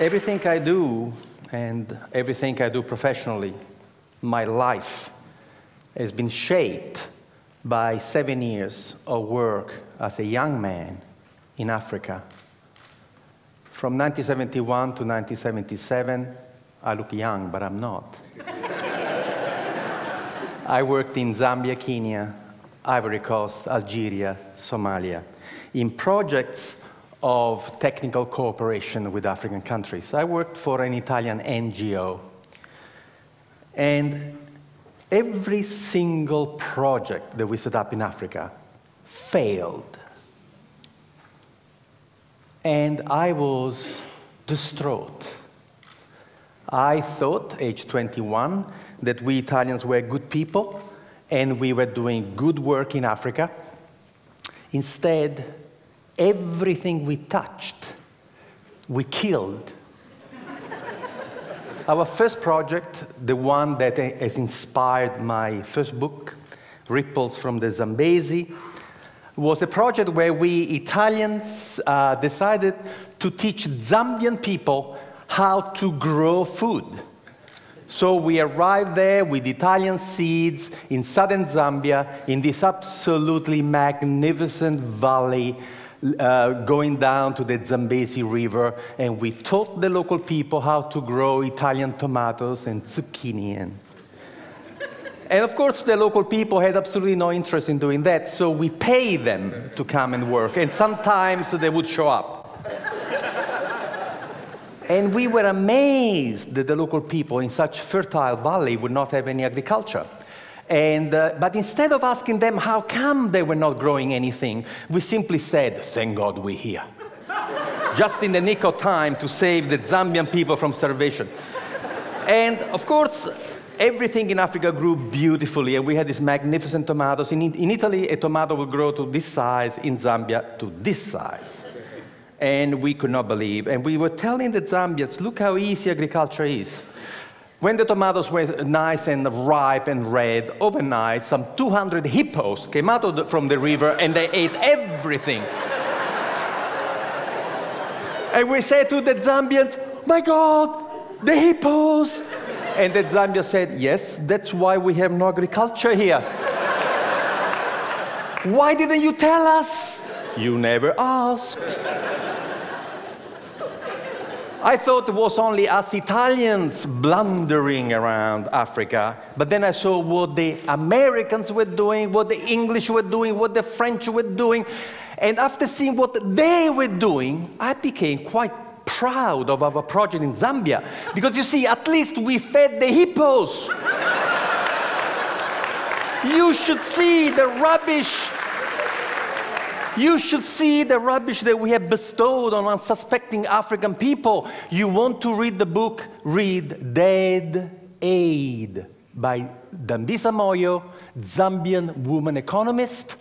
Everything I do, and everything I do professionally, my life, has been shaped by 7 years of work as a young man in Africa. From 1971 to 1977, I look young, but I'm not. I worked in Zambia, Kenya, Ivory Coast, Algeria, Somalia, in projects of technical cooperation with African countries. I worked for an Italian NGO. And every single project that we set up in Africa failed. And I was distraught. I thought, age 21, that we Italians were good people and we were doing good work in Africa. Instead, everything we touched, we killed. Our first project, the one that has inspired my first book, Ripples from the Zambezi, was a project where we Italians decided to teach Zambian people how to grow food. So we arrived there with Italian seeds in southern Zambia, in this absolutely magnificent valley, going down to the Zambezi River, and we taught the local people how to grow Italian tomatoes and zucchini. And of course, the local people had absolutely no interest in doing that, so we paid them to come and work, and sometimes they would show up. And we were amazed that the local people in such fertile valley would not have any agriculture. But instead of asking them how come they were not growing anything, we simply said, thank God we're here. Just in the nick of time to save the Zambian people from starvation. And of course, everything in Africa grew beautifully, and we had these magnificent tomatoes. In Italy, a tomato would grow to this size, in Zambia, to this size. And we could not believe. And we were telling the Zambians, look how easy agriculture is. When the tomatoes were nice and ripe and red, overnight, some 200 hippos came out from the river and they ate everything. And we said to the Zambians, my God, the hippos! And the Zambians said, yes, that's why we have no agriculture here. Why didn't you tell us? You never asked. I thought it was only us Italians blundering around Africa, but then I saw what the Americans were doing, what the English were doing, what the French were doing, and after seeing what they were doing, I became quite proud of our project in Zambia, because you see, at least we fed the hippos. You should see the rubbish. You should see the rubbish that we have bestowed on unsuspecting African people. You want to read the book? Read Dead Aid by Dambisa Moyo, Zambian woman economist.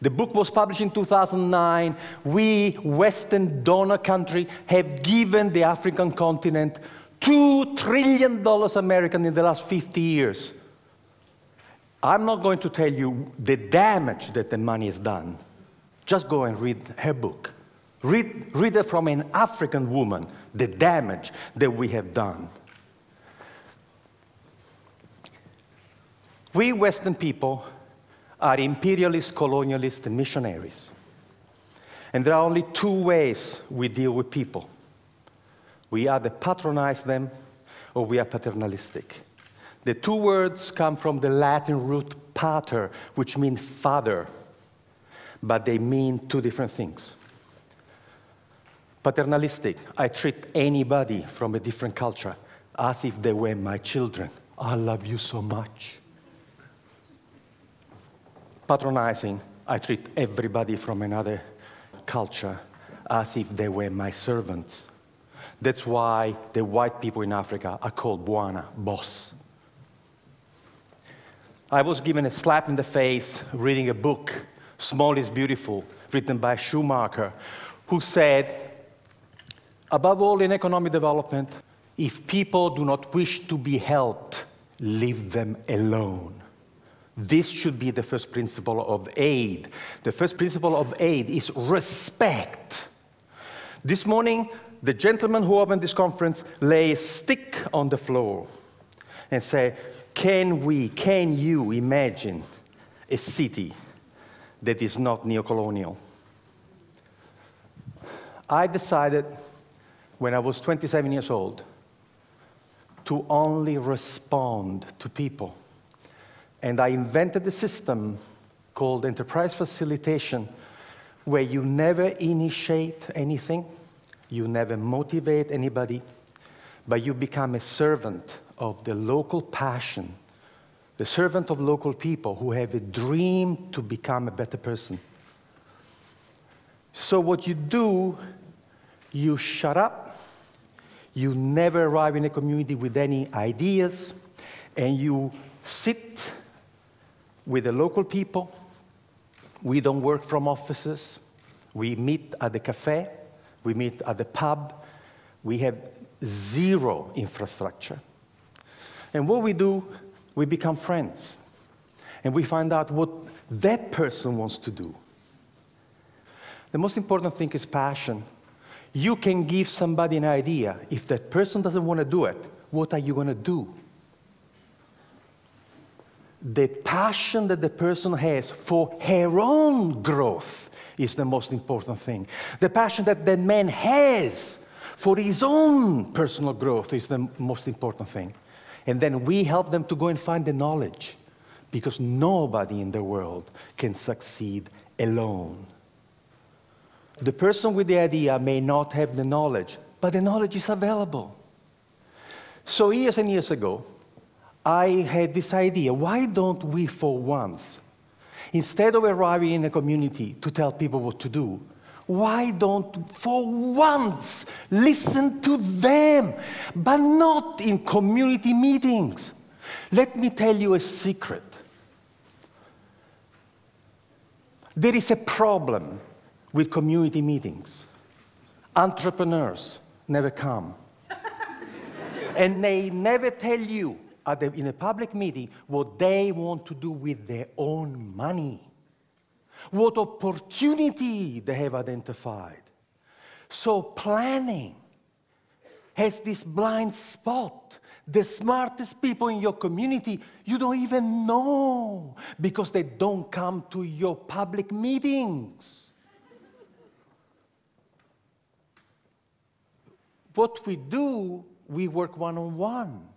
The book was published in 2009. We, Western donor country, have given the African continent $2 trillion American in the last 50 years. I'm not going to tell you the damage that the money has done. Just go and read her book. Read it from an African woman, the damage that we have done. We Western people are imperialist, colonialist, and missionaries. And there are only two ways we deal with people. We either patronize them, or we are paternalistic. The two words come from the Latin root pater, which means father. But they mean two different things. Paternalistic, I treat anybody from a different culture as if they were my children. I love you so much. Patronizing, I treat everybody from another culture as if they were my servants. That's why the white people in Africa are called Bwana, boss. I was given a slap in the face reading a book, Small is Beautiful, written by Schumacher, who said, above all in economic development, if people do not wish to be helped, leave them alone. This should be the first principle of aid. The first principle of aid is respect. This morning, the gentleman who opened this conference lay a stick on the floor and say, can you imagine a city that is not neocolonial? I decided when I was 27 years old to only respond to people. And I invented a system called enterprise facilitation, where you never initiate anything, you never motivate anybody, but you become a servant of the local passion, the servant of local people who have a dream to become a better person. So what you do, you shut up, you never arrive in a community with any ideas, and you sit with the local people. We don't work from offices. We meet at the cafe. We meet at the pub. We have zero infrastructure. And what we do, we become friends. And we find out what that person wants to do. The most important thing is passion. You can give somebody an idea. If that person doesn't want to do it, what are you going to do? The passion that the person has for her own growth is the most important thing. The passion that the man has for his own personal growth is the most important thing. And then we help them to go and find the knowledge, because nobody in the world can succeed alone. The person with the idea may not have the knowledge, but the knowledge is available. So years and years ago, I had this idea, why don't we for once, instead of arriving in a community to tell people what to do, why don't for once listen to them, but not in community meetings? Let me tell you a secret. There is a problem with community meetings. Entrepreneurs never come. And they never tell you in a public meeting what they want to do with their own money, what opportunity they have identified. So planning has this blind spot. The smartest people in your community, you don't even know, because they don't come to your public meetings. What we do, we work one-on-one.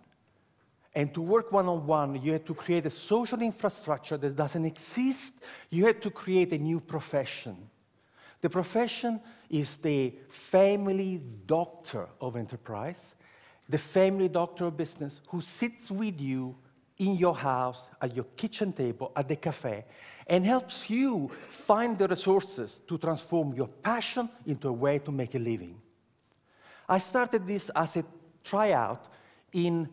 And to work one-on-one, you have to create a social infrastructure that doesn't exist. You have to create a new profession. The profession is the family doctor of enterprise, the family doctor of business, who sits with you in your house, at your kitchen table, at the cafe, and helps you find the resources to transform your passion into a way to make a living. I started this as a tryout in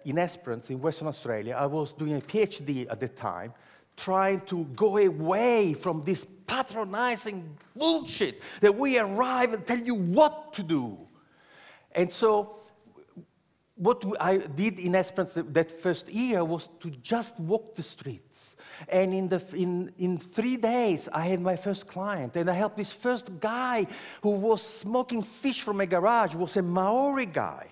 Esperance, in Western Australia. I was doing a PhD at the time, trying to go away from this patronizing bullshit that we arrive and tell you what to do. And so what I did in Esperance that first year was to just walk the streets. And in 3 days, I had my first client. And I helped this first guy who was smoking fish from a garage, was a Maori guy.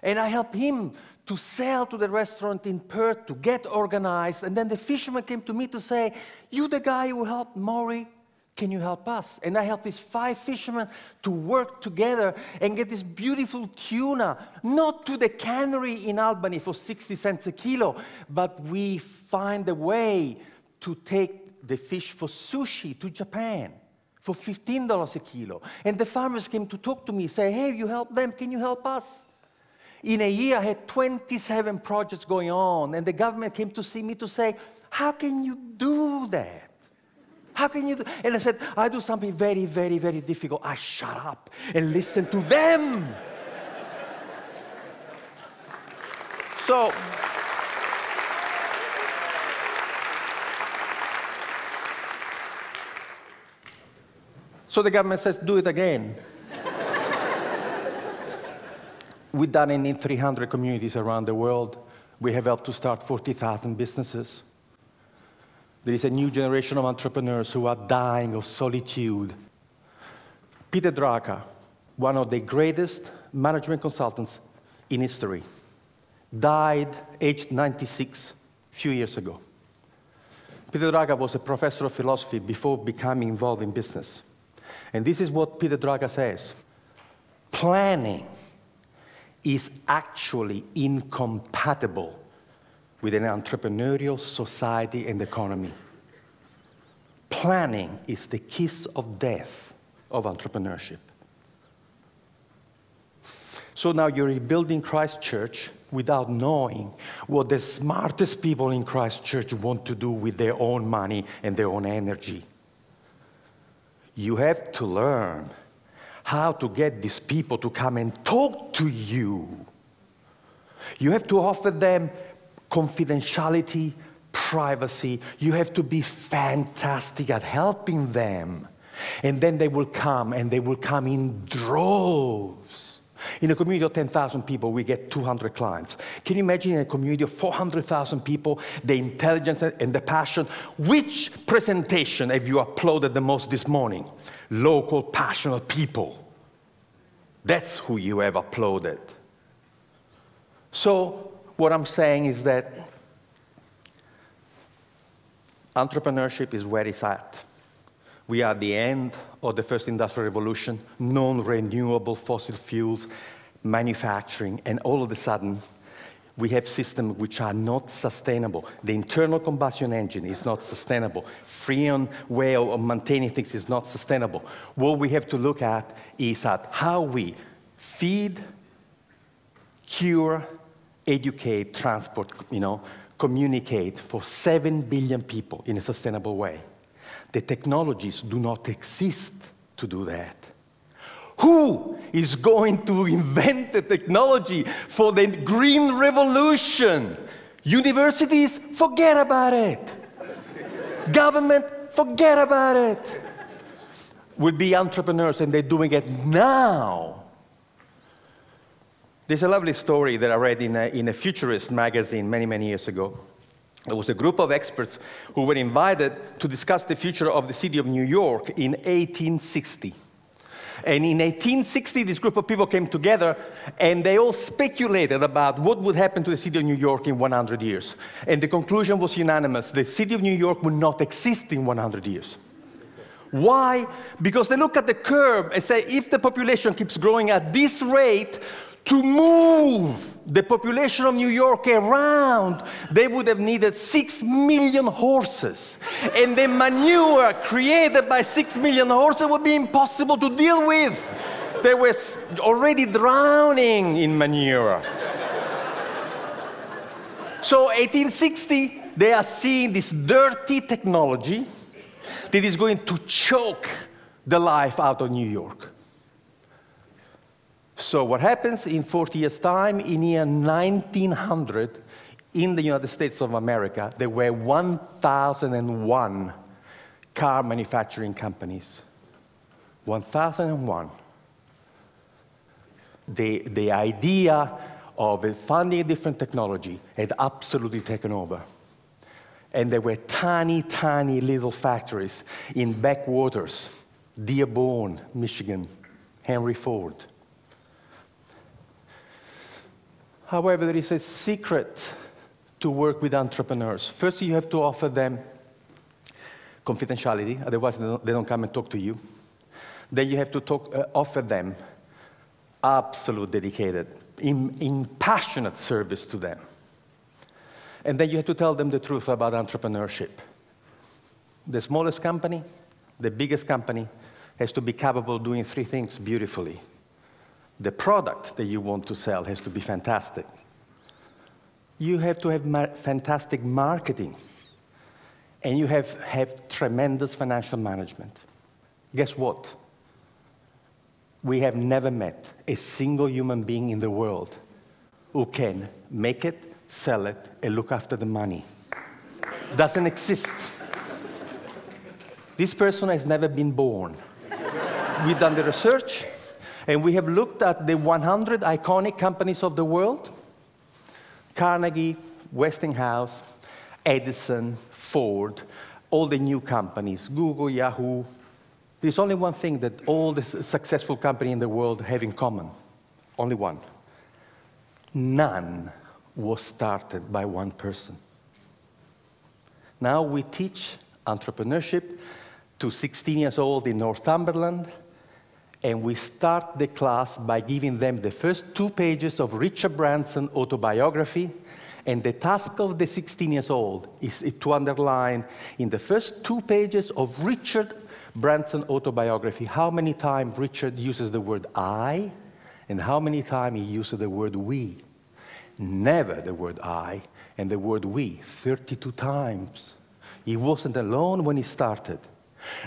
And I helped him to sell to the restaurant in Perth, to get organized. And then the fisherman came to me to say, you the guy who helped Maori, can you help us? And I helped these 5 fishermen to work together and get this beautiful tuna, not to the cannery in Albany for 60 cents a kilo, but we find a way to take the fish for sushi to Japan for $15 a kilo. And the farmers came to talk to me, say, hey, you help them, can you help us? In a year, I had 27 projects going on, and the government came to see me to say, how can you do that? How can you do? And I said, I do something very, very, very difficult. I shut up and listen to them. So the government says, do it again. We've done it in 300 communities around the world. We have helped to start 40,000 businesses. There is a new generation of entrepreneurs who are dying of solitude. Peter Drucker, one of the greatest management consultants in history, died aged 96 a few years ago. Peter Drucker was a professor of philosophy before becoming involved in business. And this is what Peter Drucker says. Planning is actually incompatible with an entrepreneurial society and economy. Planning is the kiss of death of entrepreneurship. So now you're rebuilding Christ Church without knowing what the smartest people in Christ Church want to do with their own money and their own energy. You have to learn how to get these people to come and talk to you. You have to offer them confidentiality, privacy. You have to be fantastic at helping them. And then they will come, and they will come in droves. In a community of 10,000 people, we get 200 clients. Can you imagine in a community of 400,000 people, the intelligence and the passion? Which presentation have you uploaded the most this morning? Local, passionate people. That's who you have uploaded. So what I'm saying is that entrepreneurship is where it's at. We are at the end of the first industrial revolution, non-renewable fossil fuels, manufacturing, and all of a sudden, we have systems which are not sustainable. The internal combustion engine is not sustainable. Freon way of maintaining things is not sustainable. What we have to look at is at how we feed, cure, educate, transport, communicate for 7 billion people in a sustainable way. The technologies do not exist to do that. Who is going to invent the technology for the green revolution? Universities, forget about it. Government, forget about it. Will be entrepreneurs, and they're doing it now. There's a lovely story that I read in a futurist magazine many, many years ago. There was a group of experts who were invited to discuss the future of the city of New York in 1860. And in 1860, this group of people came together, and they all speculated about what would happen to the city of New York in 100 years. And the conclusion was unanimous. The city of New York would not exist in 100 years. Why? Because they look at the curve and say, if the population keeps growing at this rate, to move the population of New York around, they would have needed 6 million horses. And the manure created by 6 million horses would be impossible to deal with. They were already drowning in manure. So 1860, they are seeing this dirty technology that is going to choke the life out of New York. So what happens in 40 years' time, in year 1900, in the United States of America, there were 1,001 car manufacturing companies. 1,001. The idea of funding a different technology had absolutely taken over. And there were tiny, tiny little factories in backwaters, Dearborn, Michigan, Henry Ford. However, there is a secret to work with entrepreneurs. First, you have to offer them confidentiality, otherwise they don't come and talk to you. Then you have to offer them absolute dedicated, passionate service to them. And then you have to tell them the truth about entrepreneurship. The smallest company, the biggest company, has to be capable of doing 3 things beautifully. The product that you want to sell has to be fantastic. You have to have fantastic marketing. And you have tremendous financial management. Guess what? We have never met a single human being in the world who can make it, sell it, and look after the money. Doesn't exist. This person has never been born. We've done the research. And we have looked at the 100 iconic companies of the world: Carnegie, Westinghouse, Edison, Ford, all the new companies, Google, Yahoo, There's only one thing that all the successful companies in the world have in common. Only one. None was started by one person. Now we teach entrepreneurship to 16 years old in Northumberland, and we start the class by giving them the first 2 pages of Richard Branson's autobiography, and the task of the 16 years old is to underline in the first 2 pages of Richard Branson's autobiography how many times Richard uses the word I, and how many times he uses the word we. Never the word I and the word we, 32 times. He wasn't alone when he started.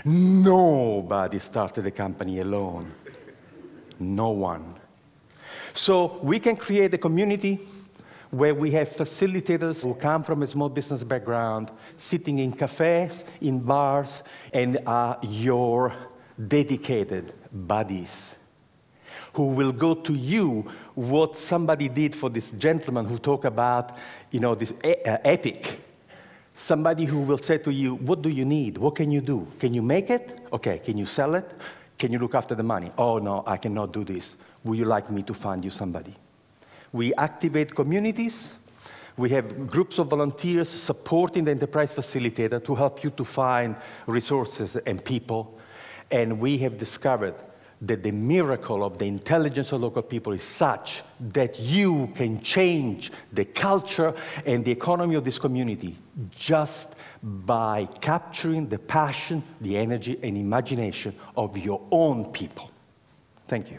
Nobody started a company alone. No one. So we can create a community where we have facilitators who come from a small business background, sitting in cafes, in bars, and are your dedicated buddies, who will go to you what somebody did for this gentleman who talked about, this epic. Somebody who will say to you, what do you need? What can you do? Can you make it? Okay, can you sell it? Can you look after the money? Oh, no, I cannot do this. Would you like me to find you somebody? We activate communities. We have groups of volunteers supporting the enterprise facilitator to help you to find resources and people. And we have discovered that the miracle of the intelligence of local people is such that you can change the culture and the economy of this community just by capturing the passion, the energy, and imagination of your own people. Thank you.